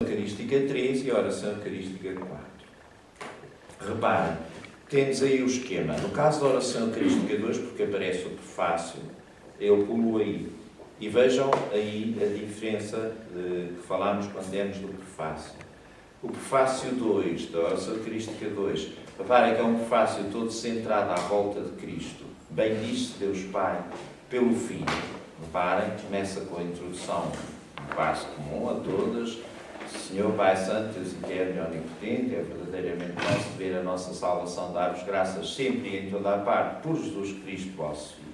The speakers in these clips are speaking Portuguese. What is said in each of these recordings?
Eucarística 3 e a oração Eucarística 4. Reparem, temos aí o esquema. No caso da oração Eucarística 2, porque aparece o prefácio, eu pulo aí. E vejam aí a diferença que falámos quando demos do prefácio. O prefácio 2, da oração Eucarística 2, reparem que é um prefácio todo centrado à volta de Cristo. Bendisse Deus Pai pelo Filho. Reparem, começa com a introdução, um passo comum a todas. Senhor Pai Santo, Deus eterno e onipotente, é verdadeiramente nosso dever a nossa salvação, dar-vos graças sempre e em toda a parte, por Jesus Cristo, vosso Filho.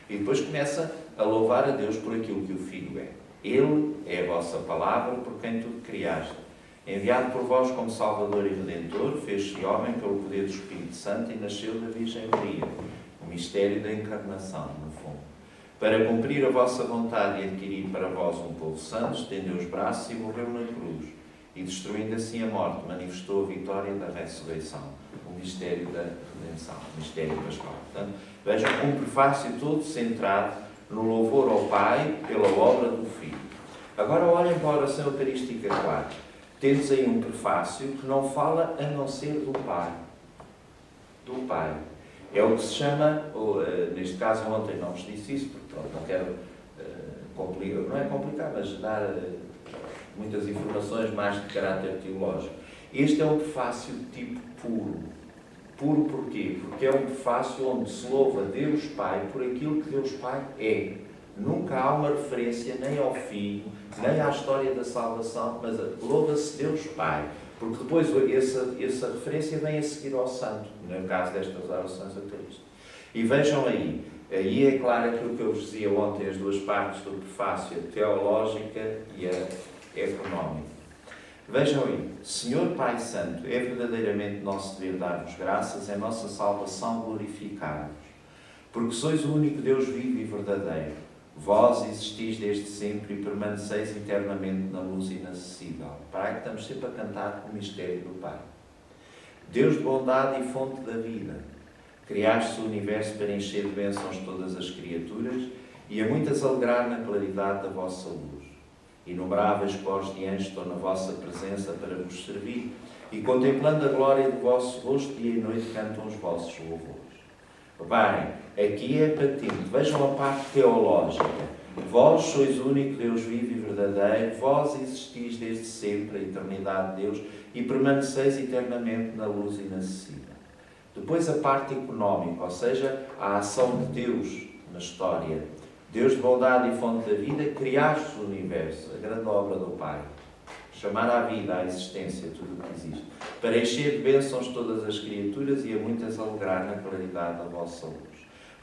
E depois começa a louvar a Deus por aquilo que o Filho é. Ele é a vossa palavra, por quem tudo criaste. Enviado por vós como Salvador e Redentor, fez-se homem pelo poder do Espírito Santo e nasceu da Virgem Maria. O mistério da encarnação, no fundo. Para cumprir a vossa vontade e adquirir para vós um povo santo, estendeu os braços e morreu na cruz. E destruindo assim a morte, manifestou a vitória da ressurreição. O mistério da redenção, o mistério pascal. Portanto, vejam um prefácio todo centrado no louvor ao Pai pela obra do Filho. Agora olhem para a oração Eucarística 4. Temos aí um prefácio que não fala a não ser do Pai. Do Pai. É o que se chama, neste caso ontem não vos disse isso, porque pronto, não quero complicar, não é complicar, mas dar muitas informações mais de caráter teológico. Este é um prefácio de tipo puro. Puro porquê? Porque é um prefácio onde se louva Deus Pai por aquilo que Deus Pai é. Nunca há uma referência nem ao Filho, nem à história da salvação, mas louva-se Deus Pai. Porque depois essa referência vem a seguir ao Santo, no caso destas orações eucarísticas. E vejam aí é claro aquilo que eu vos dizia ontem, as duas partes do prefácio, a teológica e a económica. Vejam aí, Senhor Pai Santo, é verdadeiramente nosso dever dar-vos graças, é nossa salvação glorificar-vos. Porque sois o único Deus vivo e verdadeiro. Vós existis desde sempre e permaneceis eternamente na luz inacessível. Para que estamos sempre a cantar o mistério do Pai. Deus de bondade e fonte da vida, criaste o universo para encher de bênçãos todas as criaturas e a muitas alegrar na claridade da vossa luz. Inumeráveis corpos de anjos estão na vossa presença para vos servir e, contemplando a glória do vosso rosto, dia e noite cantam os vossos louvores. Reparem, aqui é patente. Vejam a parte teológica. Vós sois o único Deus vivo e verdadeiro, vós existis desde sempre, a eternidade de Deus, e permaneceis eternamente na luz inacessível. Depois a parte económica, ou seja, a ação de Deus na história. Deus de bondade e fonte da vida, criaste o universo, a grande obra do Pai. Chamar à vida, à existência, tudo o que existe. Para encher de bênçãos todas as criaturas e a muitas alegrar na claridade da vossa luz.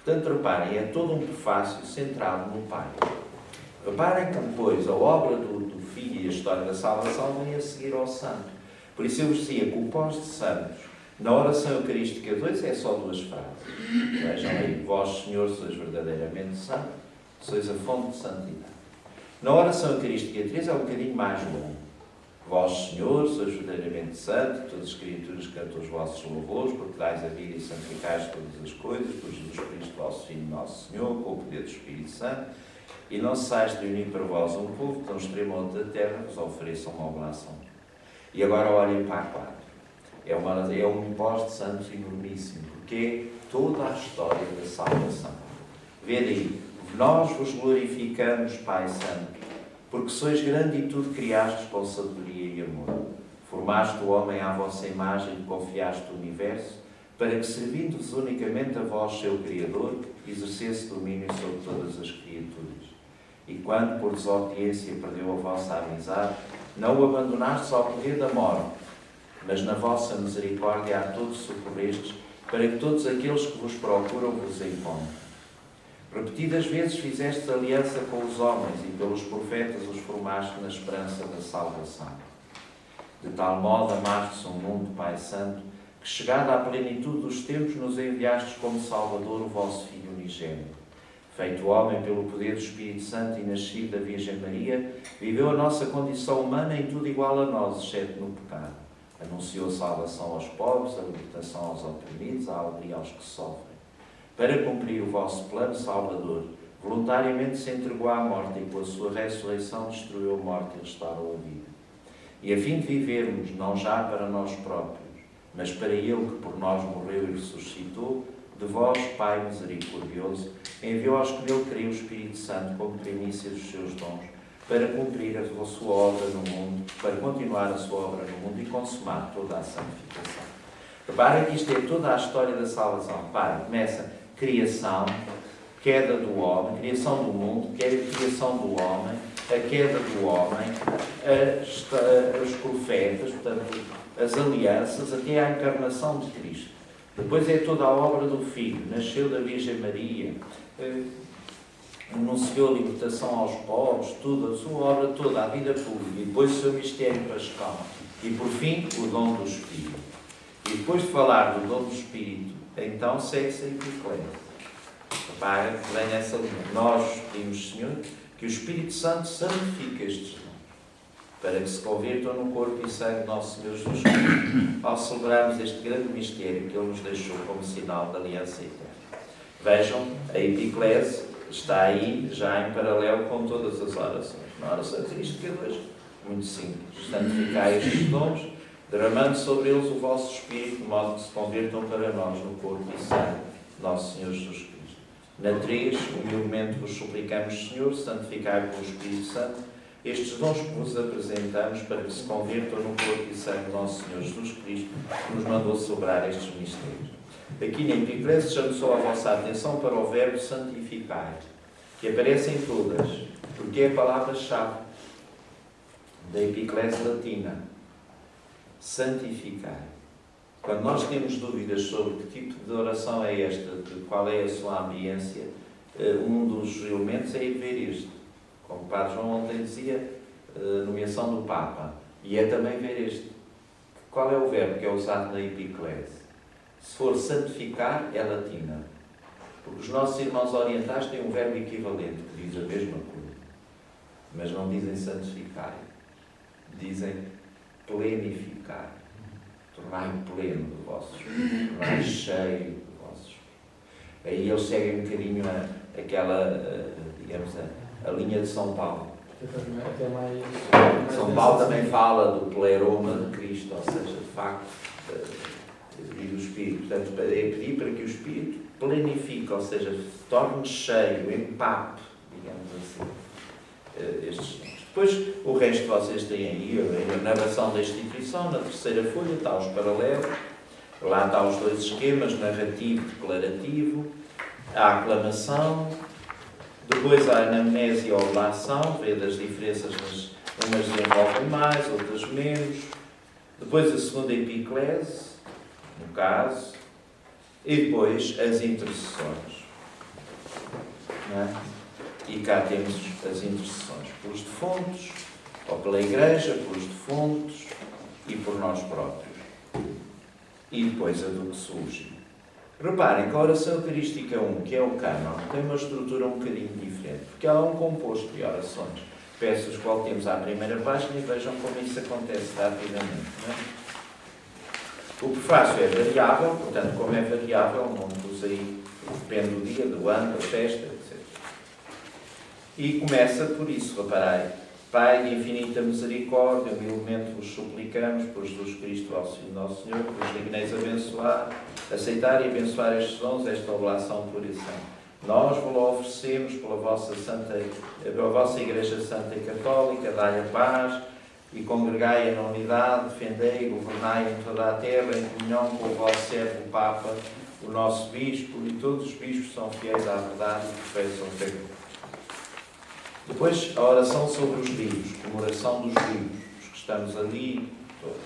Portanto, reparem, é todo um prefácio centrado no Pai. Reparem que depois a obra do Filho e a história da salvação vem a seguir ao Santo. Por isso eu vos dizia que o pós de Santos, na oração Eucarística 2, é só duas frases. Vejam aí, vós, Senhor, sois verdadeiramente santo, sois a fonte de santidade. Na oração Eucarística 3 é um bocadinho mais longo. Vós, Senhor, sois verdadeiramente santo, todas as criaturas cantam os vossos louvores, porque dais a vida e santificais todas as coisas, por Jesus Cristo, vosso Filho, nosso Senhor, com o poder do Espírito Santo, e não cessais de unir para vós um povo que, tão extremo ao da terra, vos ofereçam uma oblação. E agora olhem para a 4. É um pós de santos enormíssimo, porque é toda a história da salvação. Vede aí, nós vos glorificamos, Pai Santo, porque sois grande e tudo criastes com sabedoria e amor. Formaste o homem à vossa imagem e confiaste o universo, para que, servindo-vos unicamente a vós, seu Criador, exercesse domínio sobre todas as criaturas. E quando, por desobediência, perdeu a vossa amizade, não o abandonastes ao poder da morte, mas na vossa misericórdia a todos socorrestes, para que todos aqueles que vos procuram vos encontrem. Repetidas vezes fizeste aliança com os homens e pelos profetas os formaste na esperança da salvação. De tal modo amastes um mundo, Pai Santo, que chegada à plenitude dos tempos nos enviastes como Salvador o vosso Filho unigênito. Feito homem pelo poder do Espírito Santo e nascido da Virgem Maria, viveu a nossa condição humana em tudo igual a nós, exceto no pecado. Anunciou a salvação aos pobres, a libertação aos oprimidos, a alegria aos que sofrem. Para cumprir o vosso plano salvador, voluntariamente se entregou à morte e com a sua ressurreição destruiu a morte e restaurou a vida. e a fim de vivermos, não já para nós próprios, mas para Ele que por nós morreu e ressuscitou, de vós, Pai misericordioso, enviou aos que nele creem o Espírito Santo como primícia dos seus dons, para cumprir a sua obra no mundo, para continuar a sua obra no mundo e consumar toda a santificação. Reparem que isto é toda a história da salvação. Reparem, começa criação, queda do homem, criação do mundo, criação do homem, a queda do homem, os profetas, portanto, as alianças, até à encarnação de Cristo. Depois é toda a obra do Filho, nasceu da Virgem Maria, anunciou a libertação aos pobres, tudo, a sua obra toda, a vida pública, e depois o seu mistério pascal. E por fim, o dom do Espírito. E depois de falar do dom do Espírito, então segue-se a epiclese. Repara que vem nessa linha. Nós pedimos, Senhor, que o Espírito Santo santifique estes dons, para que se convirtam no corpo e sangue do nosso Senhor Jesus Cristo, ao celebrarmos este grande mistério que Ele nos deixou como sinal da aliança eterna. Vejam, a epiclese está aí, já em paralelo com todas as orações. Na oração crística 2, muito simples. Santificai estes dons, derramando sobre eles o vosso Espírito, de modo que se convirtam para nós no corpo e sangue do nosso Senhor Jesus Cristo. Na 3, humildemente vos suplicamos, Senhor, santificai pelo Espírito Santo estes dons que vos apresentamos, para que se convirtam no corpo e sangue do nosso Senhor Jesus Cristo, que nos mandou celebrar estes mistérios. Aqui na epiclese chamo só a vossa atenção para o verbo santificar, que aparece em todas, porque é a palavra-chave da epiclese latina. Santificar. Quando nós temos dúvidas sobre que tipo de oração é esta, de qual é a sua ambiência, um dos elementos é ir ver este. Como o Padre João ontem dizia, nomeação do Papa. E é também ver este. Qual é o verbo que é usado na epiclese? Se for santificar, é latina. Porque os nossos irmãos orientais têm um verbo equivalente, que diz a mesma coisa. Mas não dizem santificar. Dizem plenificar. Tornai pleno do vosso Espírito. Tornai cheio do vosso Espírito. Aí eles seguem um bocadinho aquela, digamos, a linha de São Paulo. São Paulo também fala do pleroma de Cristo, ou seja, de facto, e do Espírito. Portanto, é pedir para que o Espírito planifique, ou seja, torne cheio, empape, digamos assim, estes dons. Depois, o resto vocês têm aí, a narração da instituição, na terceira folha está os paralelos, lá está os dois esquemas, narrativo e declarativo, a aclamação, depois a anamnese e a oblação, vê das diferenças, mas umas desenvolvem mais, outras menos. Depois a segunda epiclese, no caso, e depois as intercessões. Não é? E cá temos as intercessões pelos defuntos, ou pela Igreja, pelos defuntos e por nós próprios. E depois a do que surge. Reparem que a oração eucarística 1, que é o cânon, tem uma estrutura um bocadinho diferente, porque ela é um composto de orações. Peço-vos que voltemos à primeira página e vejam como isso acontece rapidamente. Não é? O prefácio é variável, portanto, como é variável, não pus aí, depende do dia, do ano, da festa, etc. E começa por isso, reparai. Pai de infinita misericórdia, humildemente vos suplicamos, por Jesus Cristo, vosso Filho, nosso Senhor, que vos digneis abençoar, aceitar e abençoar estes dons, esta oblação pura e santa. Nós vos oferecemos pela vossa Igreja Santa e Católica, dai a paz e congregai-a na unidade, defendei e governai em toda a terra, em comunhão com o vosso servo, o Papa, o nosso Bispo, e todos os bispos são fiéis à verdade e professam a fé. Depois, a oração sobre os vivos, comemoração dos vivos, os que estamos ali, todos.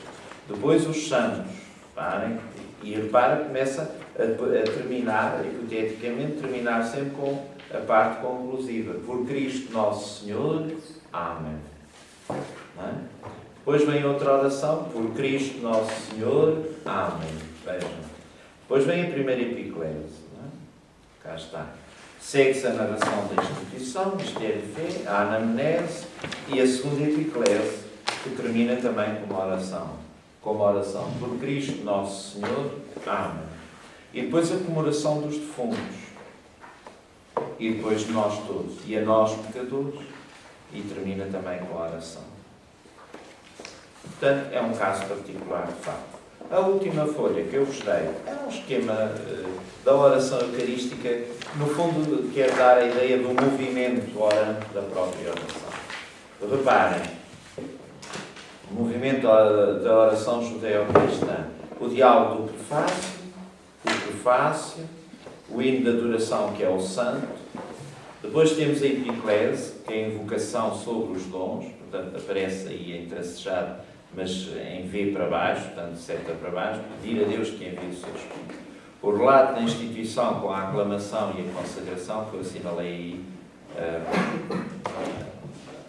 Depois, os santos, reparem, e repara, começa a terminar, hipoteticamente, terminar sempre com a parte conclusiva. Por Cristo Nosso Senhor, Amém. Não é? Depois vem outra oração, por Cristo Nosso Senhor, Amém. Vejam. Depois vem a primeira epiclese. Não é? Cá está. Segue-se a narração da instituição, mistério de fé, a anamnese e a segunda epiclese, que termina também com uma oração. Por Cristo Nosso Senhor, Amém. E depois a comemoração dos defuntos. E depois de nós todos. E a nós, pecadores. E termina também com a oração. Portanto, é um caso particular de facto. A última folha que eu vos dei é um esquema da oração eucarística, no fundo quer dar a ideia do movimento orante da própria oração. Reparem, o movimento da oração judeu-cristã, o diálogo do prefácio, o hino da adoração, que é o santo. Depois temos a epiclese, que é a invocação sobre os dons, portanto aparece aí em tracejado, mas em V para baixo, portanto seta para baixo, pedir a Deus que envie o seu Espírito. O relato da instituição com a aclamação e a consagração, que eu assinalei aí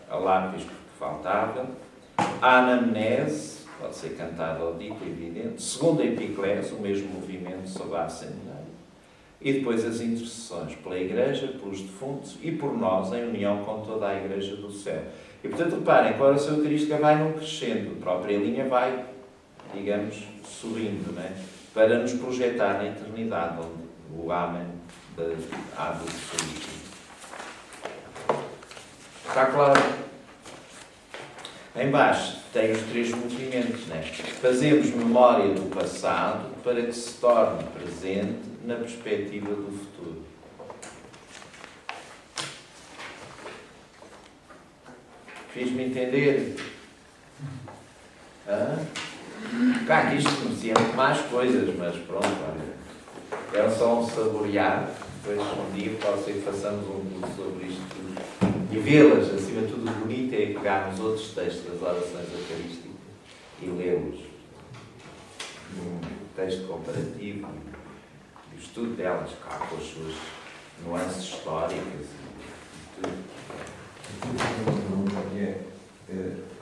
a lápis porque faltava. A anamnese, pode ser cantada ou dita, evidente. Segundo a epiclese, o mesmo movimento sobre a Assembleia. E depois as intercessões pela Igreja, pelos defuntos e por nós, em união com toda a Igreja do céu. E, portanto, reparem que a oração eucarística vai num crescendo. A própria linha vai, digamos, subindo, não é? Para nos projetar na eternidade, onde o Amém há do Espírito. Está claro? Em baixo tem os 3 movimentos, não é? Fazemos memória do passado para que se torne presente na perspectiva do futuro. Fiz-me entender? Cá que isto conhecia muito mais coisas, mas pronto, olha. Era só um saborear. Depois um dia pode ser que façamos um curso sobre isto tudo. E vê-las, acima de tudo, bonito é pegar nos outros textos das orações eucarísticas e lê-los. Um texto comparativo e o estudo delas, cá, com as suas nuances históricas e tudo.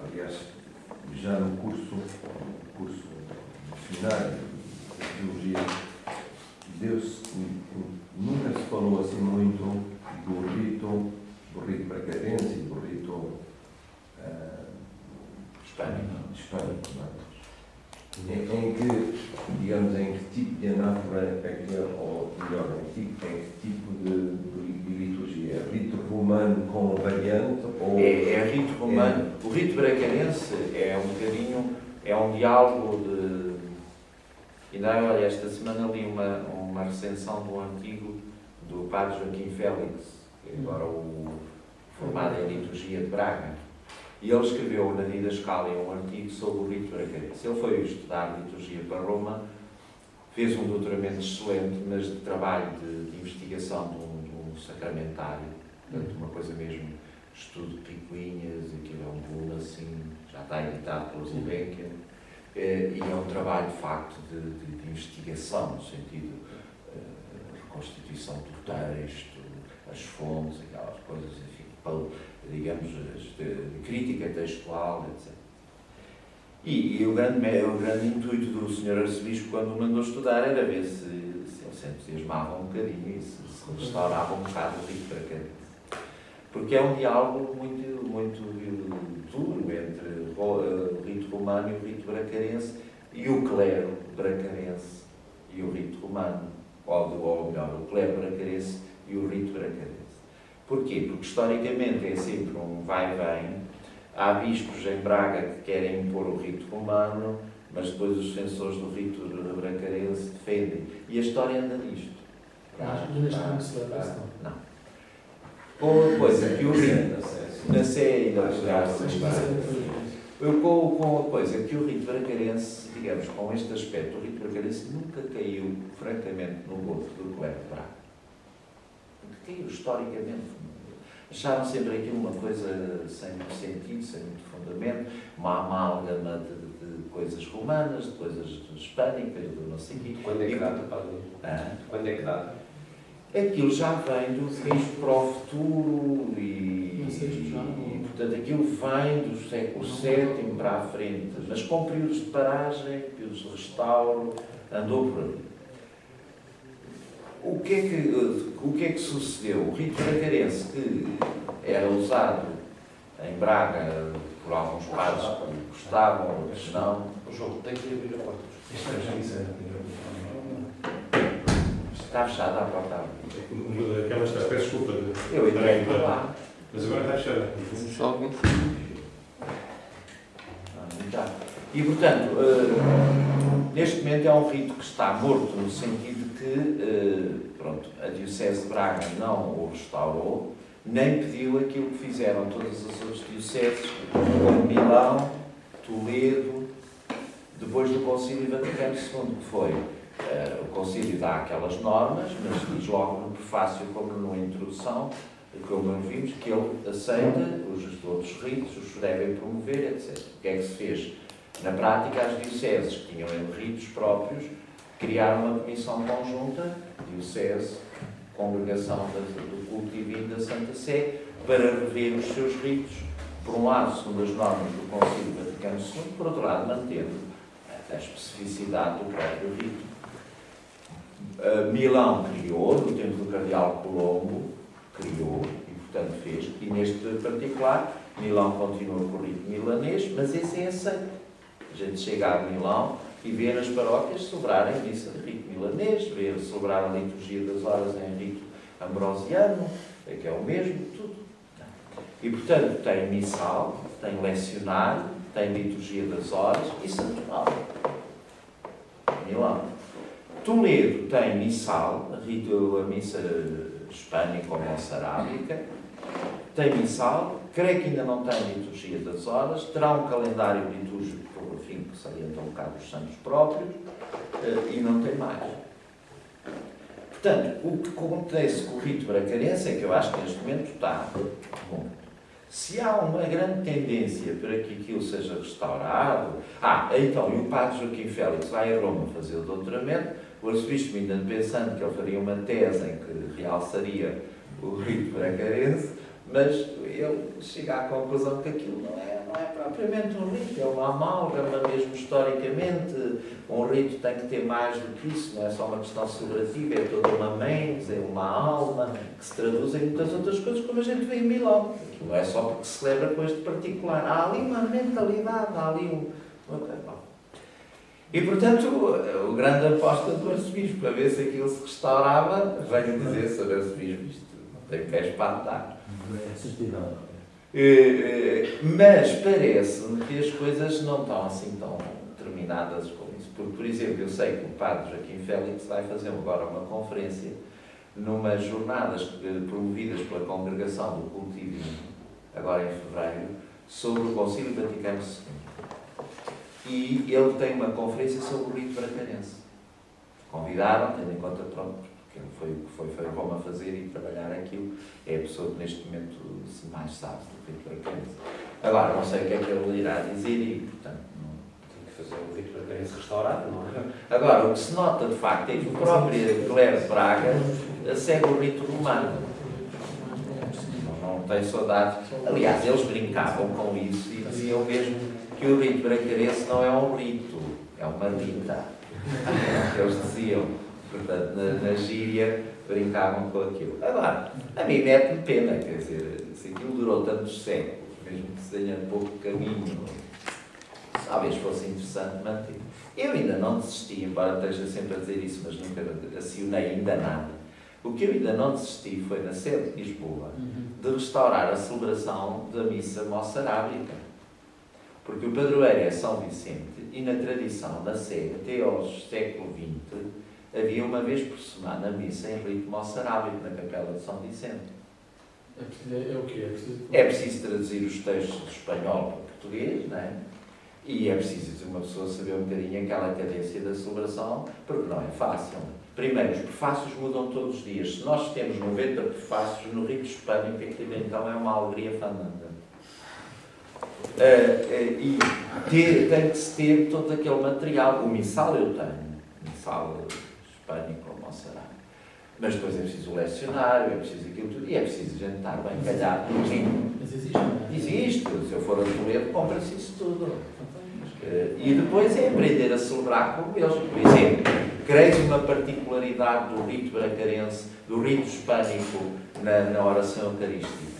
Aliás, já no curso missionário de teologia, Deus nunca se falou assim muito do rito bracarense e do rito hispânico, em que, digamos, em que tipo de anáfora é que, ou melhor, em que tipo de liturgia? É rito romano com variante? Ou é rito romano. O rito bracarense é um bocadinho, é um diálogo de... Ainda, olha, esta semana li uma recensão de um artigo do padre Joaquim Félix, que é agora o formado em liturgia de Braga. E ele escreveu na Didascália um artigo sobre o rito bracarense. Ele foi estudar liturgia para Roma, fez um doutoramento excelente, mas de trabalho de investigação de um sacramentário, portanto, uma coisa mesmo, estudo de picuinhas, aquilo é um volume assim, já está editado pela Gulbenkian, e é um trabalho de facto de investigação, no sentido de reconstituição do texto, as fontes, aquelas coisas, enfim, digamos, de crítica textual, etc. E o grande intuito do Sr. Arcebispo, quando o mandou estudar, era ver se ele se entusiasmava um bocadinho e se restaurava um bocado o rito bracarense. Porque é um diálogo muito duro entre o rito romano e o rito bracarense, e o clero bracarense e o rito romano, ou melhor, o clero bracarense e o rito bracarense. Porquê? Porque historicamente é sempre um vai-vem. Há bispos em Braga que querem impor o rito romano, mas depois os defensores do rito bracarense defendem. E a história anda nisto. Não. Com a coisa que o rito... Na Sé ainda com a coisa que o rito bracarense, digamos, com este aspecto, o rito bracarense nunca caiu, francamente, no golfo do clero de Braga. Caiu historicamente. Acharam sempre aquilo uma coisa sem muito sentido, sem muito fundamento, uma amálgama de coisas romanas, de coisas hispânicas, de não sei o quê. Quando é que data, padre? Quando é que data? Aquilo já vem do Cristo para o futuro e portanto aquilo vem do século VII para a frente, mas com períodos de paragem, períodos de restauro, andou por ali. O que é que sucedeu? O rito bracarense, que era usado em Braga por alguns padres que gostavam, outros não. O João, tem que abrir a porta. Está fechada a porta. Aquela está, peço desculpa. Eu entrei por lá. Mas agora está fechada. Muito Já. E, portanto, neste momento é um rito que está morto, no sentido que pronto, a Diocese de Braga não o restaurou, nem pediu aquilo que fizeram todas as outras dioceses, como Milão, Toledo, depois do Concílio Vaticano II, que foi o Concílio dá aquelas normas, mas diz logo no prefácio, como na introdução, como vimos, que ele aceita os outros ritos, os devem promover, etc. O que é que se fez? Na prática, as dioceses que tinham ritos próprios criaram uma comissão conjunta, diocese, congregação do culto divino da Santa Sé, para rever os seus ritos, por um lado, segundo as normas do Concílio Vaticano II, por outro lado, mantendo a especificidade do próprio rito. Milão criou, no tempo do Cardeal Colombo, criou, e portanto fez, e neste particular, Milão continua com o rito milanês, mas esse é aceito. A gente chega a Milão e vê nas paróquias celebrarem missa de rito milanês, vê celebrar a liturgia das horas em rito ambrosiano, que é o mesmo, tudo. E portanto tem missal, tem lecionário, tem liturgia das horas e santuário. Milão. Toledo tem missal, a missa hispânica ou moçarábica, tem missal, creio que ainda não tem liturgia das horas, terá um calendário litúrgico, enfim, que salienta um bocado os santos próprios, e não tem mais. Portanto, o que acontece com o rito bracarense é que eu acho que neste momento está bom. Se há uma grande tendência para que aquilo seja restaurado... então, e o padre Joaquim Félix vai a Roma fazer o doutoramento, o arcebispo ainda pensando que ele faria uma tese em que realçaria o rito bracarense, mas ele chega à conclusão que aquilo não é propriamente um rito, é uma amálgama mesmo historicamente. Um rito tem que ter mais do que isso, não é só uma questão celebrativa, é toda uma mente, é uma alma, que se traduz em muitas outras coisas, como a gente vê em Milão. Aquilo não é só porque se celebra com este particular, há ali uma mentalidade, há ali E, portanto, o grande aposta do arcebispo, para ver se aquilo se restaurava, veio dizer sobre o arcebispo, isto não tem pés para andar. Mas parece-me que as coisas não estão assim tão terminadas com isso. Porque, por exemplo, eu sei que o padre Joaquim Félix vai fazer agora uma conferência numas jornadas promovidas pela Congregação do Culto Divino, agora em fevereiro, sobre o Concílio Vaticano II. E ele tem uma conferência sobre o rito bracarense. Convidaram, tendo em conta, pronto, porque ele foi a Roma fazer e trabalhar aquilo, é a pessoa que neste momento se mais sabe do rito bracarense. Agora, não sei o que é que ele irá dizer e, portanto, não... Tem que fazer o rito bracarense restaurado, não é? Agora, o que se nota de facto é que o próprio clero de Braga segue o rito romano. Não tem saudades. Aliás, eles brincavam com isso e diziam mesmo que o rito bracarense não é um rito, é uma rita. Eles diziam, portanto, na gíria, brincavam com aquilo. Agora, a mim mete-me pena, quer dizer, se aquilo durou tantos séculos, mesmo que se tenha pouco caminho, talvez fosse interessante manter. Eu ainda não desisti, embora esteja sempre a dizer isso, mas nunca acionei ainda nada. O que eu ainda não desisti foi, na sede de Lisboa, de restaurar a celebração da missa moçarábica. Porque o padroeiro é São Vicente e na tradição, na Sé, até aos século XX, havia uma vez por semana a missa em rito moçarábico na capela de São Vicente. É o quê? É preciso traduzir os textos de espanhol para português, não é? E é preciso uma pessoa saber um bocadinho aquela cadência da celebração, porque não é fácil. Primeiro, os prefácios mudam todos os dias. Se nós temos 90 prefácios no rito hispânico, aquilo então é uma alegria fandanga. E tem que se ter todo aquele material. O missal eu tenho, missal hispânico ou moçarábico. Mas depois é preciso o lecionário, é preciso aquilo tudo, e é preciso a gente estar bem calhado. Mas existe, não é? Existe. Se eu for a Toledo, compra-se isso tudo. E depois é aprender a celebrar como eles. Por exemplo, creio uma particularidade do rito bracarense, do rito hispânico na oração eucarística.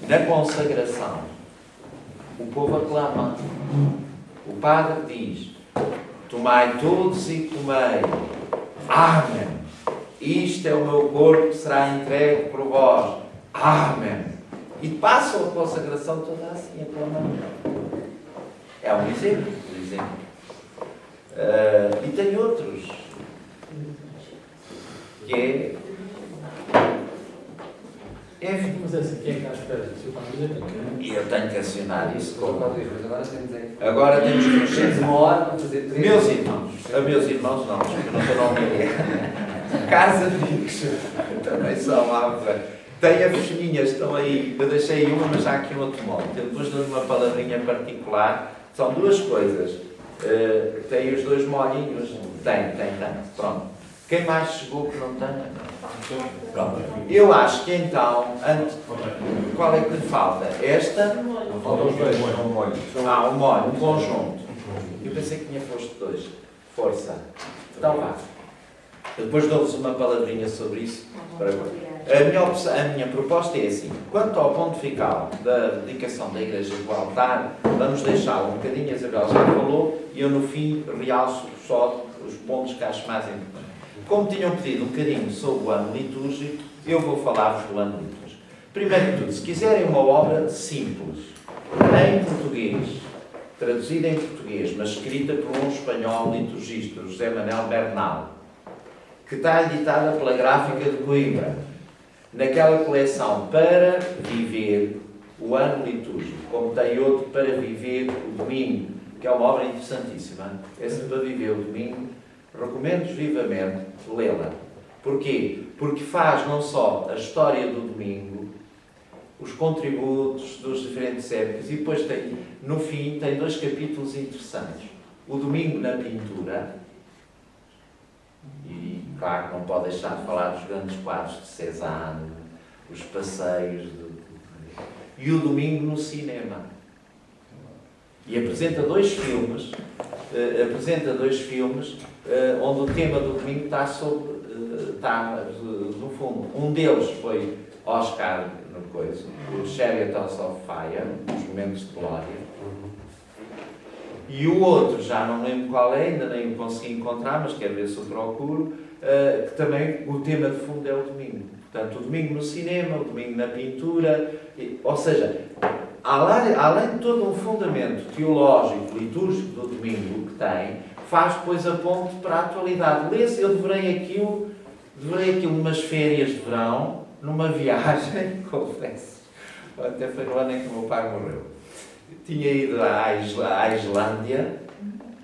Na consagração, o povo aclama. O padre diz: tomai todos e comei. Amém. Isto é o meu corpo que será entregue por vós. Amém. E passam a consagração toda assim, aclamando. É um exemplo, por exemplo. E tem outros, que é Mas é assim, quem é que está à espera? Se eu e eu tenho que acionar isso como. Agora Agora temos que temos nos uma hora para fazer 3. Meus irmãos não, porque não estou na Almeida. Casa amigos, também são lá. Tem as fechinhas, estão aí, eu deixei uma, mas há aqui um outro modo. Eu depois dou uma palavrinha particular, são duas coisas. Tem os dois molhinhos? Tem. Pronto. Quem mais chegou que não tem? Pronto. Eu acho que então, qual é que lhe falta? Esta? Faltam os dois, um molho. Um molho, um conjunto. Eu pensei que tinha posto dois. Força. Então vá. Depois dou-vos uma palavrinha sobre isso. A minha proposta é assim. Quanto ao pontifical da dedicação da Igreja do altar, vamos deixá-lo um bocadinho, a Isabel já falou, e eu no fim realço só os pontos que acho mais importantes. Como tinham pedido um bocadinho sobre o ano litúrgico, eu vou falar-vos do ano litúrgico. Primeiro de tudo, se quiserem uma obra simples, em português, traduzida em português, mas escrita por um espanhol liturgista, José Manuel Bernal, que está editada pela Gráfica de Coimbra, naquela coleção Para Viver o Ano Litúrgico, como tem outro Para Viver o Domingo, que é uma obra interessantíssima. Esse Para Viver o Domingo, recomendo vivamente lê-la. Porquê? Porque faz não só a história do domingo, os contributos dos diferentes épocas, e depois tem, no fim, tem 2 capítulos interessantes. O domingo na pintura, e claro que não pode deixar de falar dos grandes quadros de Cézanne, os passeios, e o domingo no cinema. E apresenta dois filmes onde o tema do domingo está no fundo. Um deles foi Oscar no coisa, o Chariots of Fire, os Momentos de Glória. E o outro, já não lembro qual é, ainda nem o consegui encontrar, mas quero ver se o procuro, que também o tema de fundo é o domingo. Portanto, o domingo no cinema, o domingo na pintura, ou seja, além de todo um fundamento teológico, litúrgico do domingo que tem, faz depois a ponte para a atualidade. Lê-se, eu devorei aquilo numas férias de verão, numa viagem, confesso. Até foi no ano em que o meu pai morreu. Tinha ido à Islândia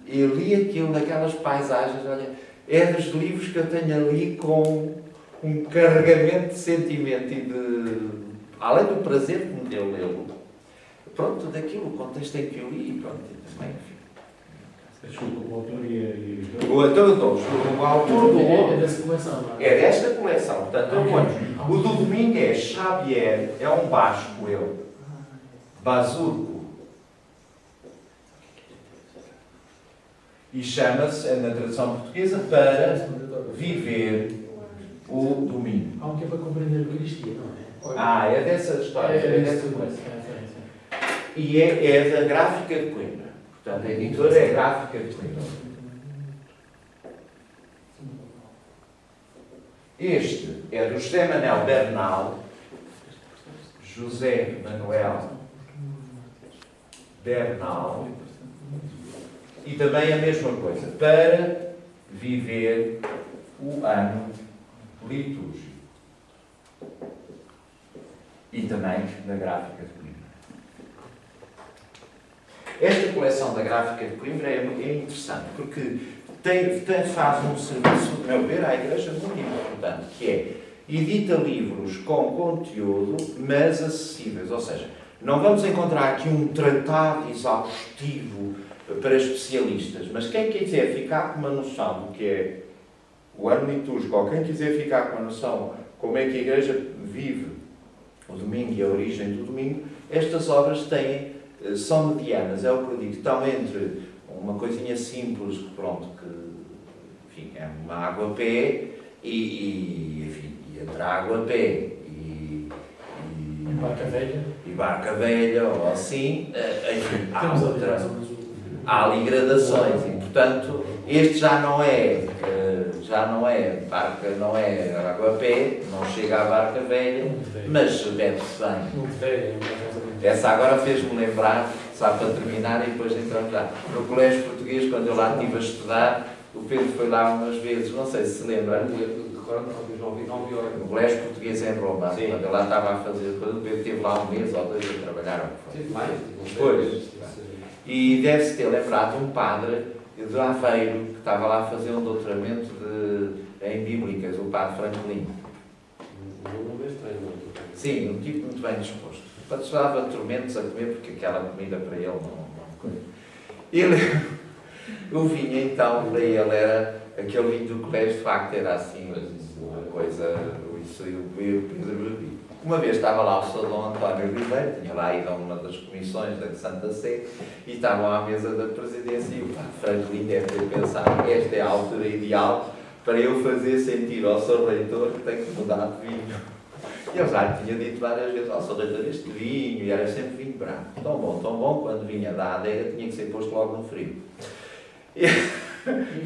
e li aquilo, daquelas paisagens, olha, é dos livros que eu tenho ali com um carregamento de sentimento e de... além do prazer que me deu lê-lo. Pronto, daquilo, o contexto em que eu li, e pronto, e também, enfim. Desculpa, o autor e... O autor do É dessa coleção, não é? É desta coleção, portanto, eu ponho. O do domingo é Xavier, é um basco, Bazurco. E chama-se, na tradução portuguesa, Para Viver o Domingo. Há um que é para compreender o Cristo, não é? É dessa história, é dessa coleção. É. E é da Gráfica de Coimbra. Portanto, a editora é a Gráfica de Coimbra. Este é do José Manuel Bernal. José Manuel Bernal. E também a mesma coisa. Para viver o ano litúrgico. E também da Gráfica de Coimbra. Esta coleção da Gráfica de Coimbra é interessante, porque faz um serviço, a meu ver, à Igreja muito importante, que é, edita livros com conteúdo, mas acessíveis. Ou seja, não vamos encontrar aqui um tratado exaustivo para especialistas, mas quem quiser ficar com uma noção do que é o ano litúrgico, ou quem quiser ficar com uma noção como é que a Igreja vive o domingo e a origem do domingo, estas obras são medianas, é o que eu digo, estão entre uma coisinha simples, pronto, que enfim, é uma água-pé e entre água-pé e barca velha, ou assim, enfim, há ali gradações, e portanto, este já não é barca, não é água-pé, não chega à barca velha, mas bebe-se bem. Essa agora fez-me lembrar, Só para terminar e depois entramos lá. No colégio português, quando eu lá estive a estudar, o Pedro foi lá umas vezes, não sei se lembra. No colégio português em Roma, Sim. quando eu lá estava a fazer, quando o Pedro esteve lá um mês ou dois a trabalhar. Tive mais. Pois. E deve-se ter lembrado de um padre de Aveiro que estava lá a fazer um doutoramento em Bíblicas, o padre Franklin. Não é estranho, não. Sim, um tipo muito bem disposto. Passava tormentos a comer, porque aquela comida para ele não coisa. O vinho, então, para ele era aquele vinho do colégio, de facto, era assim, uma coisa. Isso eu bebi. Uma vez estava lá o Sr. Dom António Ribeiro, tinha lá ido a uma das comissões da Santa Sé, e estavam à mesa da presidência, e o padre Franklin deve ter pensado: esta é a altura ideal para eu fazer sentir ao Sr. Reitor que tem que mudar de vinho. E eu já lhe tinha dito várias vezes: ao Sr. Reitor, este vinho, e era sempre vinho branco, tão bom, quando vinha da adega tinha que ser posto logo no frio. E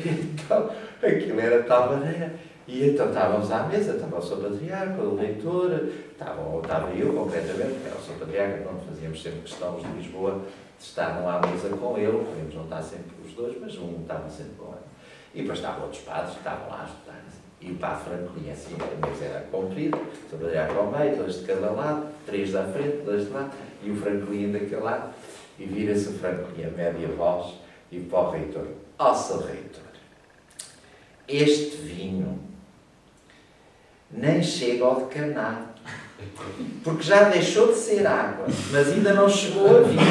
então, aquilo era tal maneira. E então estávamos à mesa, estava o Sr. Patriarca, o Reitor, estava eu concretamente, porque era o Sr. Patriarca, então fazíamos sempre questões de Lisboa, de estar à mesa com ele, podíamos não estar sempre os dois, mas um estava sempre com ele. E depois estavam outros padres que estavam lá a estudar. E o padre Franklin, assim, a mesa era comprida, o Sr. Patriarca ao meio, dois de cada lado, três da frente, dois de lá, e o Franklin daquele lado, e vira-se o Franklin a média voz, e para o Reitor: ó Sr. Reitor, este vinho nem chega ao decanado, porque já deixou de ser água, mas ainda não chegou a vinho.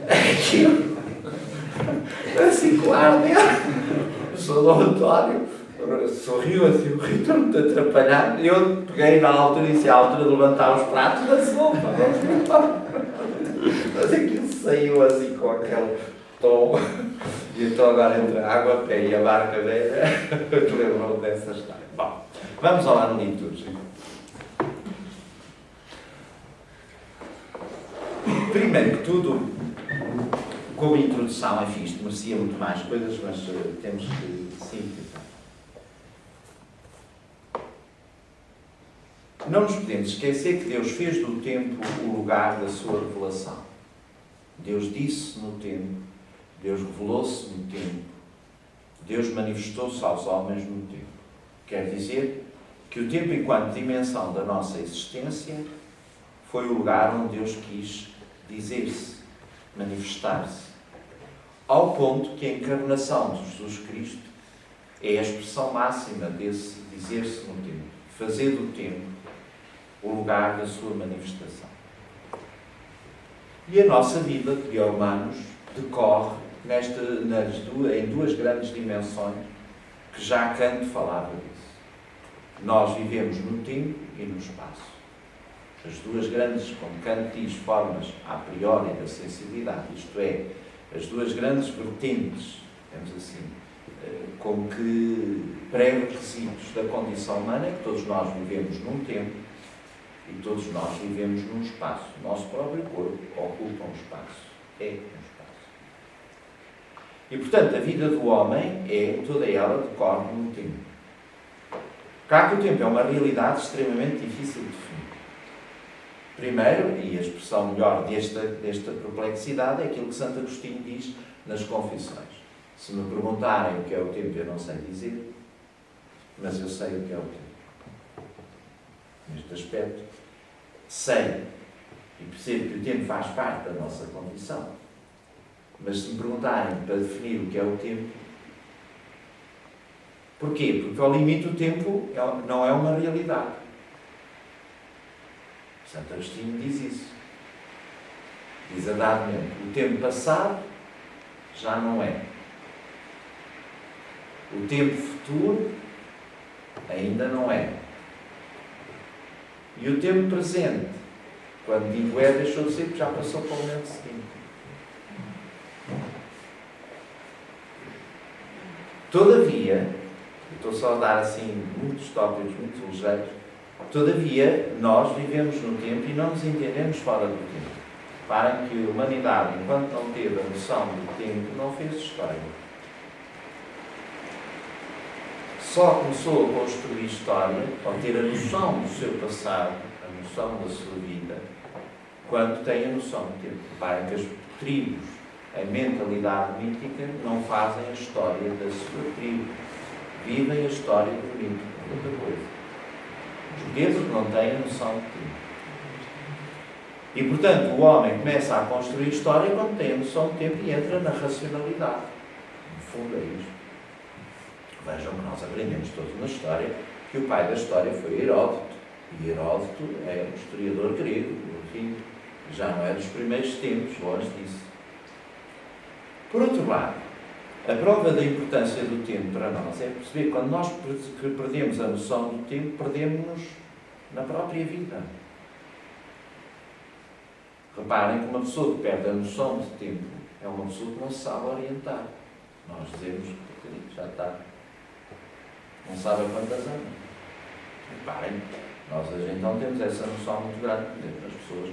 Aquilo, assim, claro, o Sr. Dom António sorriu assim, o Reitor muito atrapalhado, e eu peguei na altura e disse: à altura de levantar os pratos da sopa. Mas aquilo saiu assim com aquele tom. E então agora entre a água, a pé e a barca velha, eu te lembro dessa história. Bom, vamos ao ano litúrgico. Primeiro que tudo, como introdução, enfim, isto merecia muito mais coisas, mas temos que simplificar. Não nos podemos esquecer que Deus fez do tempo o lugar da sua revelação. Deus disse no tempo, Deus revelou-se no tempo, Deus manifestou-se aos homens no tempo. Quer dizer que o tempo, enquanto dimensão da nossa existência, foi o lugar onde Deus quis dizer-se, manifestar-se. Ao ponto que a encarnação de Jesus Cristo é a expressão máxima desse dizer-se no tempo, fazer do tempo o lugar da sua manifestação. E a nossa vida de humanos decorre em duas grandes dimensões que já Kant falava disso. Nós vivemos no tempo e no espaço. As duas grandes, como Kant diz, formas a priori da sensibilidade, isto é, as duas grandes vertentes, digamos assim, como que pré-requisitos da condição humana, é que todos nós vivemos num tempo e todos nós vivemos num espaço. O nosso próprio corpo ocupa um espaço, é um espaço. E, portanto, a vida do homem toda ela decorre no tempo. Claro que o tempo é uma realidade extremamente difícil de definir. Primeiro, e a expressão melhor desta perplexidade, é aquilo que Santo Agostinho diz nas Confissões. Se me perguntarem o que é o tempo, eu não sei dizer, mas eu sei o que é o tempo. Neste aspecto, sei e percebo que o tempo faz parte da nossa condição. Mas se me perguntarem para definir o que é o tempo, porquê? Porque ao limite o tempo não é uma realidade. Santo Agostinho diz isso. Diz a dado momento: o tempo passado já não é. O tempo futuro ainda não é. E o tempo presente, quando digo deixou de ser, porque já passou para o momento seguinte. Todavia, estou só a dar assim muitos tópicos muito ligeiros, todavia nós vivemos no tempo e não nos entendemos fora do tempo. Reparem que a humanidade, enquanto não teve a noção do tempo, não fez história. Só começou a construir história, ao ter a noção do seu passado, a noção da sua vida, quando têm a noção do tempo. Reparem que as tribos, a mentalidade mítica, não fazem a história da sua tribo. Vivem a história do mito. Outra coisa. Os portugueses não têm a noção do tempo. E, portanto, o homem começa a construir história quando tem a noção do tempo e entra na racionalidade. No fundo, é isto. Vejam que nós aprendemos todos na história que o pai da história foi Heródoto. E Heródoto é um historiador grego, enfim, já não é dos primeiros tempos, longe disso. Por outro lado, a prova da importância do tempo para nós é perceber que quando nós perdemos a noção do tempo, perdemos-nos na própria vida. Reparem que uma pessoa que perde a noção de tempo é uma pessoa que não se sabe orientar. Nós dizemos que já está. Não sabe a quantas anos. Reparem, nós hoje então temos essa noção muito grande. Por exemplo, as pessoas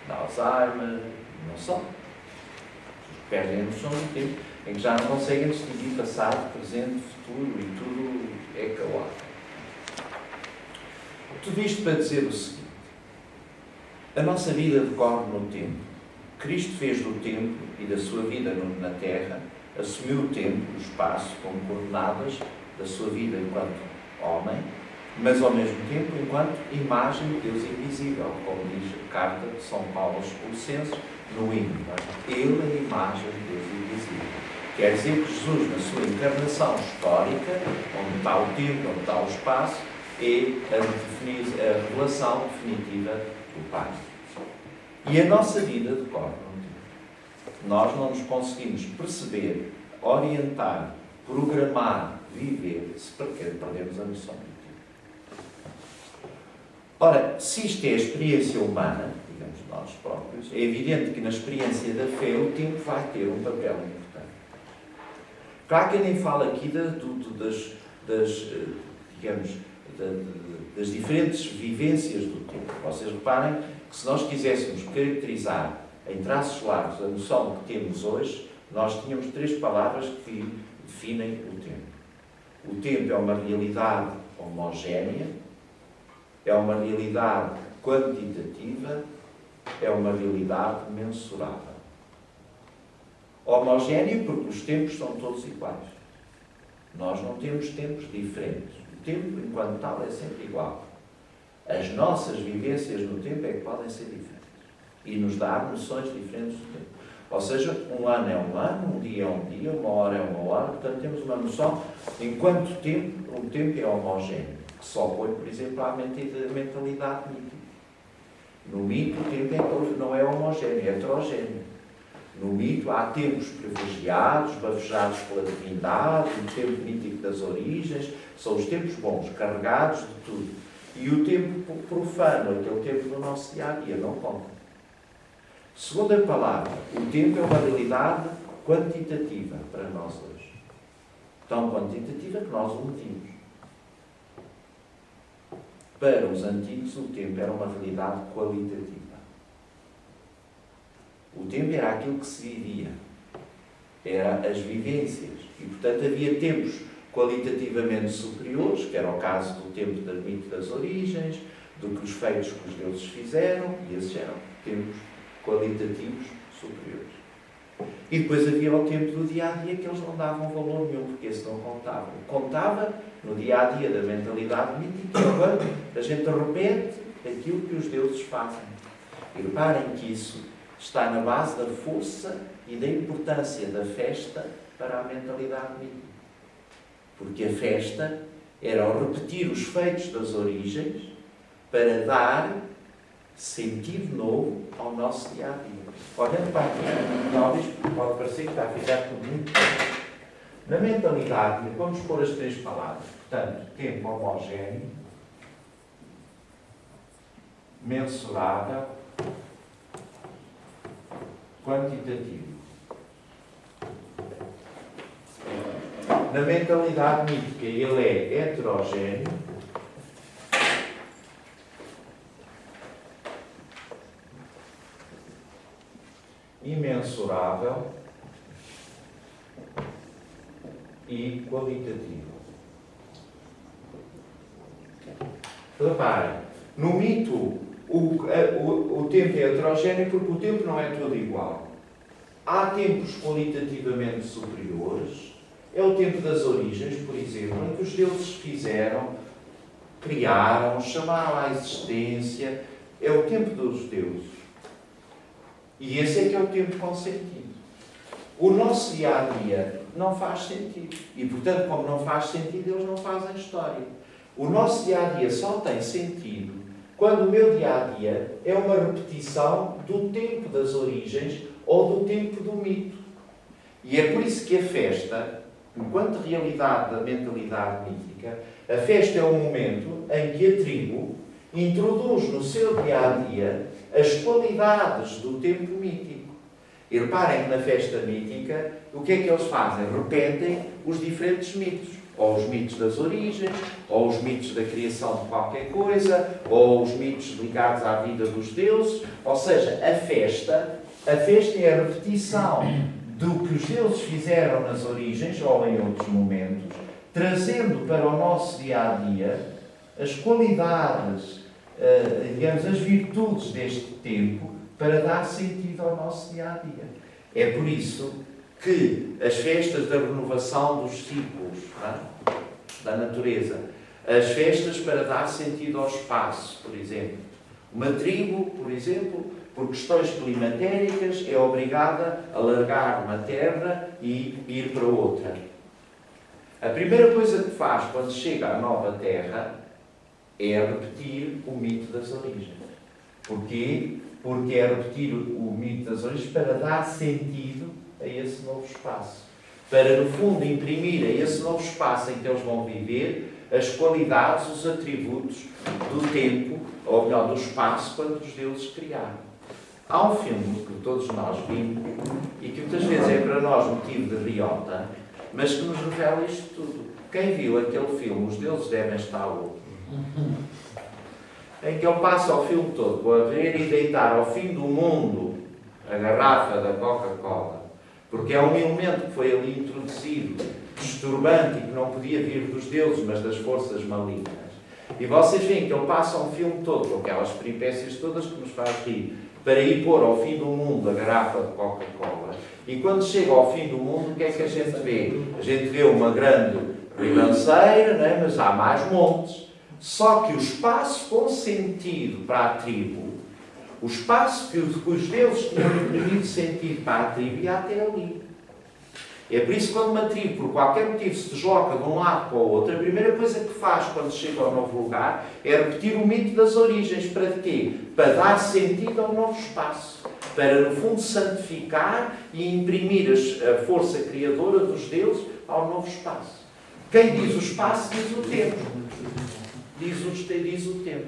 de Alzheimer, não são. As pessoas que perdem a noção do tempo, em que já não conseguem distinguir passado, presente, futuro e tudo é caótico. Tudo isto para dizer o seguinte. A nossa vida decorre no tempo. Cristo fez do tempo e da sua vida na Terra, assumiu o tempo e o espaço como coordenadas da sua vida enquanto homem, mas ao mesmo tempo enquanto imagem de Deus invisível, como diz a carta de São Paulo aos Colossenses, no hino. Ele é a imagem de Deus invisível. Quer dizer que Jesus, na sua encarnação histórica, onde está o tempo, onde está o espaço, é a revelação definitiva do Pai. E a nossa vida decorre no tempo. Nós não nos conseguimos perceber, orientar, programar, viver, se perdemos a noção do tempo. Ora, se isto é a experiência humana, digamos nós próprios, é evidente que na experiência da fé o tempo vai ter um papel importante. Claro que eu nem falo aqui das diferentes vivências do tempo. Vocês reparem que se nós quiséssemos caracterizar em traços largos a noção que temos hoje, nós tínhamos 3 palavras que definem o tempo. O tempo é uma realidade homogénea, é uma realidade quantitativa, é uma realidade mensurável. Homogénea porque os tempos são todos iguais. Nós não temos tempos diferentes. O tempo, enquanto tal, é sempre igual. As nossas vivências no tempo é que podem ser diferentes. E nos dar noções diferentes do tempo. Ou seja, um ano é um ano, um dia é um dia, uma hora é uma hora. Portanto, temos uma noção, enquanto tempo, o tempo é homogéneo. Que se opõe, por exemplo, à mentalidade mítica. No mito, o tempo não é homogéneo, é heterogéneo. No mito há tempos privilegiados, bafejados pela divindade, o tempo mítico das origens, são os tempos bons, carregados de tudo. E o tempo profano, aquele tempo do nosso dia-a-dia, não conta. Segunda palavra, o tempo é uma realidade quantitativa para nós hoje. Tão quantitativa que nós o medimos. Para os antigos, o tempo era uma realidade qualitativa. O tempo era aquilo que se vivia. Era as vivências. E, portanto, havia tempos qualitativamente superiores, que era o caso do tempo do mito das origens, do que os feitos que os deuses fizeram, e esses eram tempos qualitativos superiores. E depois havia o tempo do dia-a-dia que eles não davam valor nenhum, porque esse não contava. Contava no dia-a-dia da mentalidade mítica, quando a gente repete aquilo que os deuses fazem. E reparem que isso está na base da força e da importância da festa para a mentalidade mítica. Porque a festa era o repetir os feitos das origens para dar sentido novo ao nosso dia-a-dia. Olhando para aqui, talvez pode parecer que está a ficar tudo muito bem. Na mentalidade, vamos pôr as 3 palavras. Portanto, tempo homogéneo, mensurável, quantitativo. Na mentalidade mítica, ele é heterogéneo, imensurável e qualitativo. Reparem, no mito, o tempo é heterogéneo porque o tempo não é todo igual. Há tempos qualitativamente superiores. É o tempo das origens, por exemplo, em que os deuses fizeram, criaram, chamaram à existência. É o tempo dos deuses. E esse é que é o tempo com sentido. O nosso dia-a-dia não faz sentido. E, portanto, como não faz sentido, eles não fazem história. O nosso dia-a-dia só tem sentido quando o meu dia-a-dia é uma repetição do tempo das origens ou do tempo do mito. E é por isso que a festa, enquanto realidade da mentalidade mítica, a festa é o momento em que a tribo introduz no seu dia-a-dia as qualidades do tempo mítico. E reparem que na festa mítica, o que é que eles fazem? Repetem os diferentes mitos. Ou os mitos das origens, ou os mitos da criação de qualquer coisa, ou os mitos ligados à vida dos deuses. Ou seja, a festa é a repetição do que os deuses fizeram nas origens, ou em outros momentos, trazendo para o nosso dia-a-dia as qualidades, digamos, as virtudes deste tempo, para dar sentido ao nosso dia-a-dia. É por isso que as festas da renovação dos ciclos, da natureza, as festas para dar sentido ao espaço, por exemplo. Uma tribo, por exemplo, por questões climatéricas, é obrigada a largar uma terra e ir para outra. A primeira coisa que faz quando chega à nova terra é repetir o mito das origens. Porquê? Porque é repetir o mito das origens para dar sentido a esse novo espaço. Para, no fundo, imprimir a esse novo espaço em que eles vão viver as qualidades, os atributos do tempo, ou melhor, do espaço, quando os deuses criaram. Há um filme que todos nós vimos e que muitas vezes é para nós motivo de riota, mas que nos revela isto tudo. Quem viu aquele filme, Os Deuses Devem Estar Loucos, em que ele passa o filme todo a ver e deitar ao fim do mundo a garrafa da Coca-Cola, porque é um elemento que foi ali introduzido, disturbante e que não podia vir dos deuses, mas das forças malignas. E vocês veem que ele passa um filme todo, com aquelas peripécias todas que nos faz rir, para ir pôr ao fim do mundo a garrafa de Coca-Cola. E quando chega ao fim do mundo, o que é que a gente vê? A gente vê uma grande ribanceira, não é? Mas há mais montes. Só que o espaço com sentido para a tribo, o espaço que os deuses tinham imprimido sentido para a tribo, ia até ali. É por isso que quando uma tribo, por qualquer motivo, se desloca de um lado para o outro, a primeira coisa que faz quando chega ao novo lugar é repetir o mito das origens. Para quê? Para dar sentido ao novo espaço. Para, no fundo, santificar e imprimir a força criadora dos deuses ao novo espaço. Quem diz o espaço diz o tempo. Diz o tempo.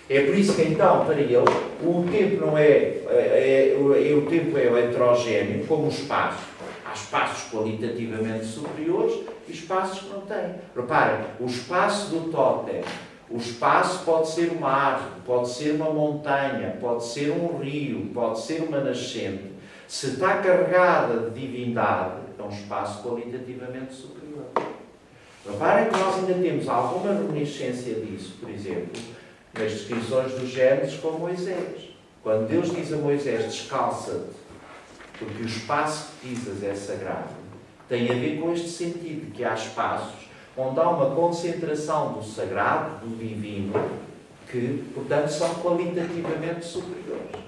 É por isso que, então, para eles, o tempo não o tempo é heterogéneo, como o espaço. Há espaços qualitativamente superiores e espaços que não têm. Reparem, o espaço do tótem, o espaço pode ser uma árvore, pode ser uma montanha, pode ser um rio, pode ser uma nascente. Se está carregada de divindade, é um espaço qualitativamente superior. Reparem que nós ainda temos alguma reminiscência disso, por exemplo, nas descrições dos Gênesis com Moisés. Quando Deus diz a Moisés, descalça-te, porque o espaço que pisas é sagrado, tem a ver com este sentido, que há espaços onde há uma concentração do sagrado, do divino, que, portanto, são qualitativamente superiores.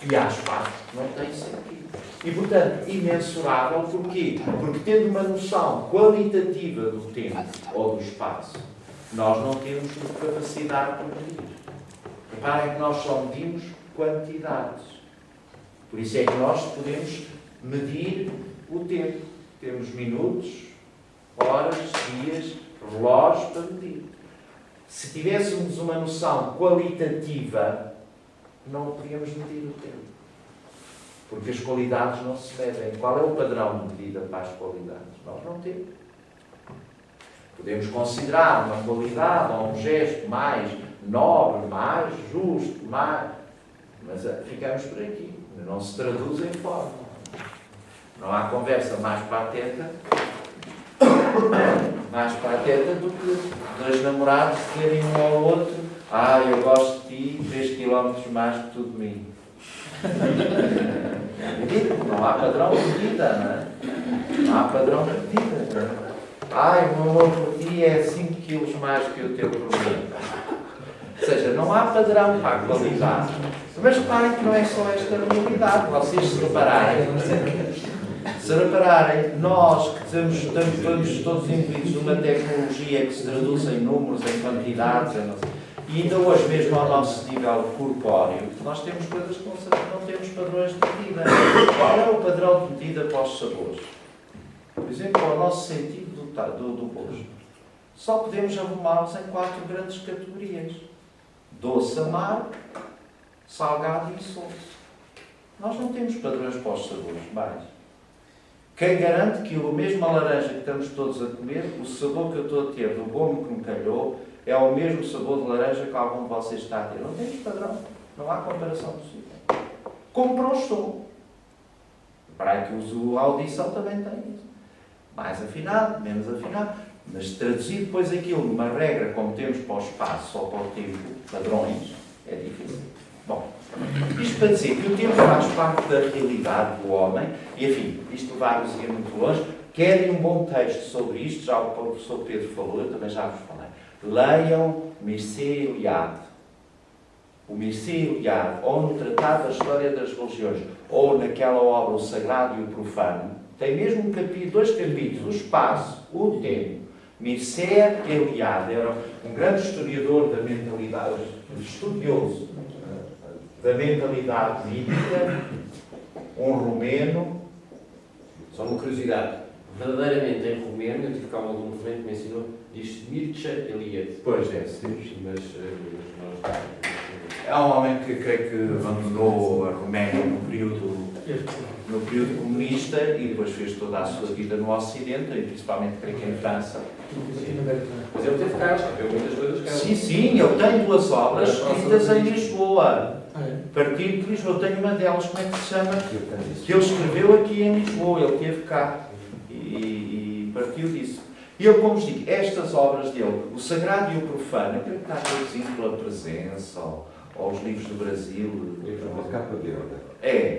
E há espaços que não têm sentido. E, portanto, imensurável, porquê? Porque tendo uma noção qualitativa do tempo ou do espaço, nós não temos capacidade de medir. Reparem que nós só medimos quantidades. Por isso é que nós podemos medir o tempo. Temos minutos, horas, dias, relógios para medir. Se tivéssemos uma noção qualitativa, não podíamos medir o tempo. Porque as qualidades não se medem. Qual é o padrão de medida para as qualidades? Nós não temos. Podemos considerar uma qualidade ou um gesto mais nobre, mais justo, mais... Mas ficamos por aqui. Não se traduz em forma. Não há conversa mais pateta mais pateta do que dois namorados terem um ao outro. Eu gosto de ti 3 km mais que tu de mim. Não há padrão de vida, não é? Não há padrão de vida. O meu amor por ti é 5 kg mais que o teu por mim. Ou seja, não há padrão para a qualidade. Mas reparem que não é só esta realidade. Vocês se repararem, nós que estamos todos envolvidos numa tecnologia que se traduz em números, em quantidades, e ainda hoje mesmo ao nosso nível corpóreo, nós temos coisas que não temos padrões de medida. Qual é o padrão de medida para os sabores? Por exemplo, o nosso sentido do gosto. Só podemos arrumá-los em 4 grandes categorias: doce, amargo, salgado e insosso. Nós não temos padrões para os sabores mais. Quem garante que o mesmo laranja que estamos todos a comer, o sabor que eu estou a ter do gomo que me calhou, é o mesmo sabor de laranja que algum de vocês está a ter? Não temos padrão. Não há comparação possível. Como para o som. Para que a audição também tem isso. Mais afinado, menos afinado. Mas traduzir depois aquilo numa regra como temos para o espaço ou para o tempo, padrões, é difícil. Bom, isto para dizer que o tempo faz parte da realidade do homem, e enfim, isto vai-nos ir muito longe. Querem um bom texto sobre isto, já o professor Pedro falou, eu também já vos falei. Leiam Mircea Eliade. O Mircea Eliade, ou no Tratado da História das Religiões, ou naquela obra O Sagrado e o Profano, tem mesmo dois capítulos, o espaço, o tempo. Mircea Eliade era um grande historiador da mentalidade, estudioso da mentalidade mítica, um romeno. Só uma curiosidade. Verdadeiramente em romeno, eu tive cá algum documento que me ensinou, diz Mircea Eliade. Pois é, sim. Mas nós... É um homem que creio que abandonou a Roménia no período comunista e depois fez toda a sua vida no Ocidente, e principalmente creio que em França. Mas ele teve cá, escreveu muitas coisas cá. Sim, eu tenho 2 obras escritas em Lisboa. Partido de Lisboa, eu tenho uma delas, como é que se chama? Que ele escreveu aqui em Lisboa, ele esteve cá e partiu disso. E eu, como vos digo, estas obras dele, o Sagrado e o Profano, eu creio que está traduzido pela Presença, ou os livros do Brasil. Uma capa de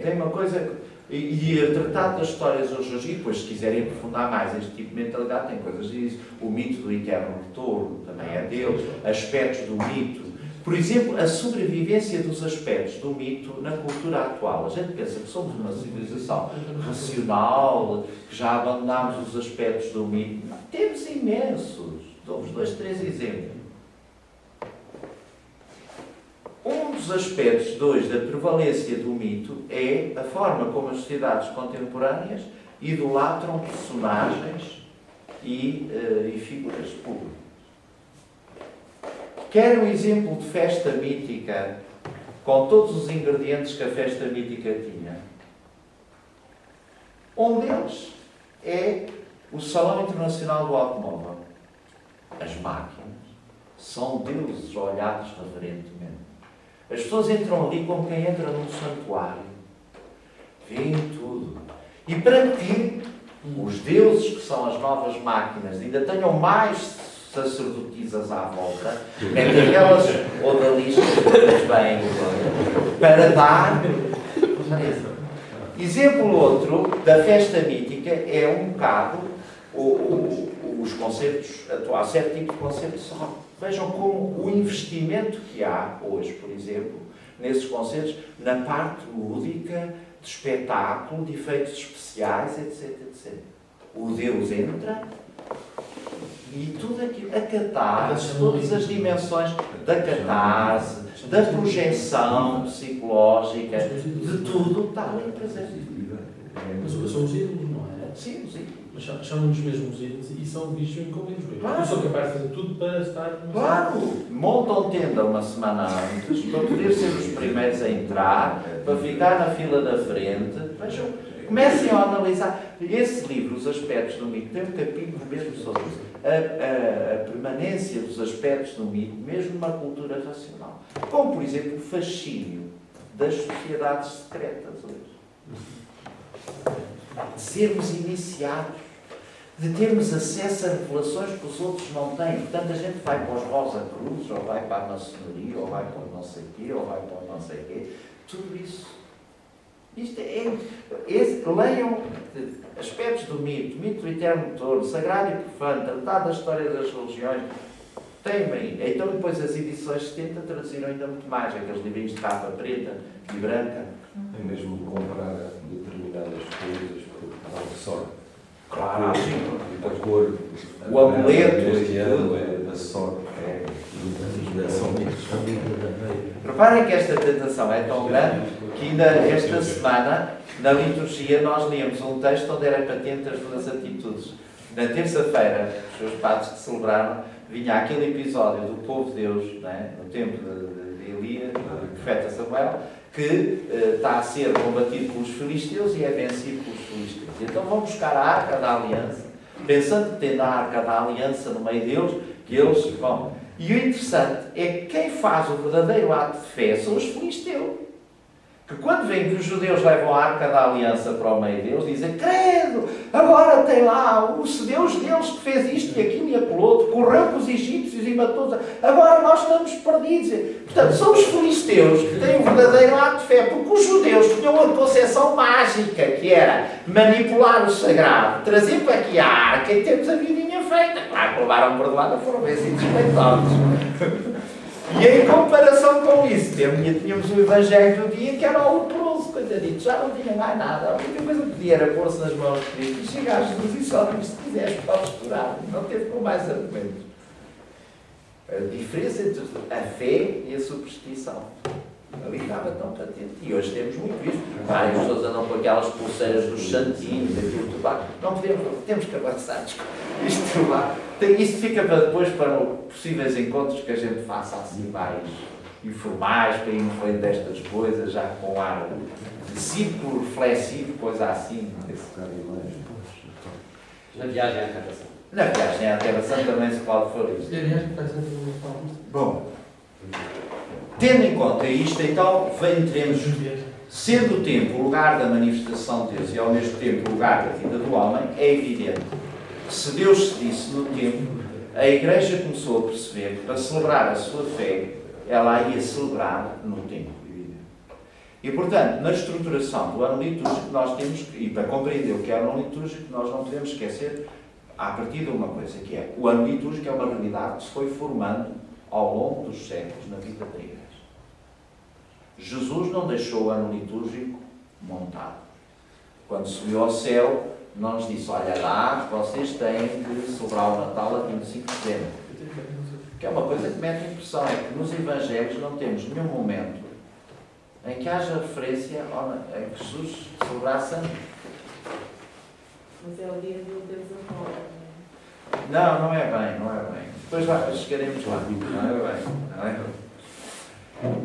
tem uma coisa. E a Tratado das Histórias hoje, e depois, se quiserem aprofundar mais este tipo de mentalidade, tem coisas disso. O mito do eterno retorno também é dele, aspectos do mito. Por exemplo, a sobrevivência dos aspectos do mito na cultura atual. A gente pensa que somos uma civilização racional, que já abandonámos os aspectos do mito. Temos imensos. Dou-vos 2, 3 exemplos. Um dos aspectos, da prevalência do mito é a forma como as sociedades contemporâneas idolatram personagens e figuras públicas. Quer um exemplo de festa mítica, com todos os ingredientes que a festa mítica tinha? Um deles é o Salão Internacional do Automóvel. As máquinas são deuses olhados reverentemente. As pessoas entram ali como quem entra num santuário. Veem tudo. E para que os deuses, que são as novas máquinas, ainda tenham mais sacerdotisas à volta, metem aquelas odaliscas bem para dar. Exemplo outro da festa mítica é um bocado os concertos, há certo tipo de concertos só. Vejam como o investimento que há hoje, por exemplo, nesses concertos, na parte lúdica, de espetáculo, de efeitos especiais, etc, etc. O Deus entra e tudo aquilo, a catarse, todas as dimensões da catarse, da projeção psicológica, de tudo está ali presente. Mas são os ídolos, não é? Sim, os ídolos. Mas chamam-nos mesmo os ídolos e são vistos como ídolos. Claro. Eu sou capaz de fazer tudo para estar... Claro! Montam tenda uma semana antes, para poder ser os primeiros a entrar, para ficar na fila da frente. Vejam, comecem a analisar. Esse livro, Os Aspectos do Mito, tem um capítulo mesmo sobre isso. A permanência dos aspectos do mito, mesmo numa cultura racional. Como, por exemplo, o fascínio das sociedades secretas hoje. De sermos iniciados, de termos acesso a revelações que os outros não têm. Portanto, a gente vai para os Rosa Cruz, ou vai para a maçonaria, ou vai para o não sei quê, ou vai para o não sei quê. Tudo isso. Isto leiam aspectos do mito, mito do eterno touro, sagrado e profano, tratado da história das religiões. Tem-me aí. Então, depois as edições 70 traduziram ainda muito mais, aqueles livrinhos de capa preta e branca. É mesmo comprar determinadas coisas por causa de sorte. Claro, sim. A cor. O amuleto este e ano tudo. é da sorte. Reparem que esta tentação é tão grande que ainda esta semana, na liturgia, nós líamos um texto onde era patente as duas atitudes. Na terça-feira, os seus padres que celebraram, vinha aquele episódio do povo de Deus, né, no tempo de Elias, do profeta Samuel, que está a ser combatido pelos filisteus e é vencido pelos filisteus. Então vão buscar a Arca da Aliança, pensando que tendo a Arca da Aliança no meio deles, que eles vão. E o interessante é que quem faz o verdadeiro ato de fé são os filisteus. Que quando veem que os judeus levam a Arca da Aliança para o meio deles, dizem: credo, agora tem lá o Deus deles que fez isto e aquilo e aquilo outro, correu com os egípcios e matou-os, agora nós estamos perdidos. Portanto, são os filisteus que têm o verdadeiro ato de fé, porque os judeus tinham uma concepção mágica, que era manipular o sagrado, trazer para aqui a Arca e termos a vidinha feita. Claro que levaram perdoada, foram vencidos respeitosos. E em comparação com isso, tínhamos o Evangelho do dia, que era o leproso, coitadito, já não tinha mais nada. A única coisa que podia era pôr-se nas mãos de Cristo e chegar a Jesus e só diz: se quiseres, podes curar. Não teve com mais argumentos. A diferença entre a fé e a superstição. Ali estava tão patente. E hoje temos muito isso. Várias pessoas andam com aquelas pulseiras dos santinhos, aquilo tudo lá. Não podemos, temos que avançar. Isto lá. Isto fica para depois, para possíveis encontros que a gente faça assim mais informais, para ir no meio destas coisas, já com ar de círculo reflexivo, coisa assim. Na viagem à Terra Santa. Na viagem à Terra Santa também se pode falar isto. Bom, tendo em conta isto, então, teremos, sendo o tempo o lugar da manifestação de Deus e ao mesmo tempo o lugar da vida do homem, é evidente que se Deus se disse no tempo, a Igreja começou a perceber que para celebrar a sua fé, ela ia celebrar no tempo. E, portanto, na estruturação do ano litúrgico, nós temos, e para compreender o que é o ano litúrgico, nós não podemos esquecer, a partir de uma coisa, que é o ano litúrgico é uma realidade que se foi formando ao longo dos séculos na vida da Igreja. Jesus não deixou o ano litúrgico montado. Quando subiu ao céu, não nos disse: olha lá, vocês têm que celebrar o Natal a 25 de dezembro. Que é uma coisa que mete impressão, é que nos Evangelhos não temos nenhum momento em que haja referência em que Jesus celebrasse anos. Mas é o dia do Deus Avó. Não é bem, não é bem. Depois lá, chegaremos lá. Não é bem, não é bem.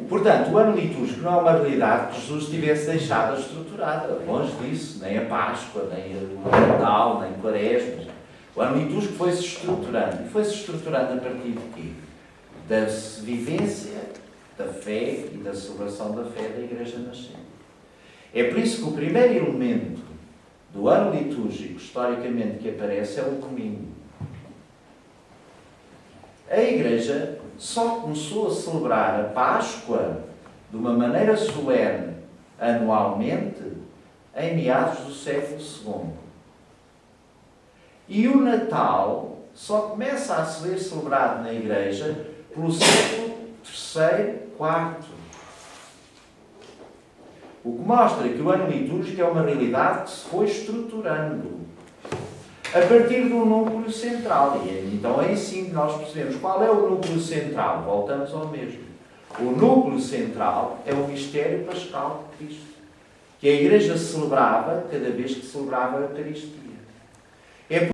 Portanto, o ano litúrgico não é uma realidade que Jesus tivesse deixado estruturada. Longe disso, nem a Páscoa, nem o Natal, nem Quaresma. O ano litúrgico foi-se estruturando. E foi-se estruturando a partir de quê? Da vivência da fé e da celebração da fé da Igreja nascente. É por isso que o primeiro elemento do ano litúrgico, historicamente, que aparece é o domingo. A Igreja só começou a celebrar a Páscoa de uma maneira solene, anualmente, em meados do século II. E o Natal só começa a ser celebrado na Igreja pelo século III, IV. O que mostra que o ano litúrgico é uma realidade que se foi estruturando a partir do núcleo central. E então aí sim nós percebemos qual é o núcleo central. Voltamos ao mesmo. O núcleo central é o mistério pascal de Cristo, que a Igreja celebrava cada vez que celebrava a Eucaristia.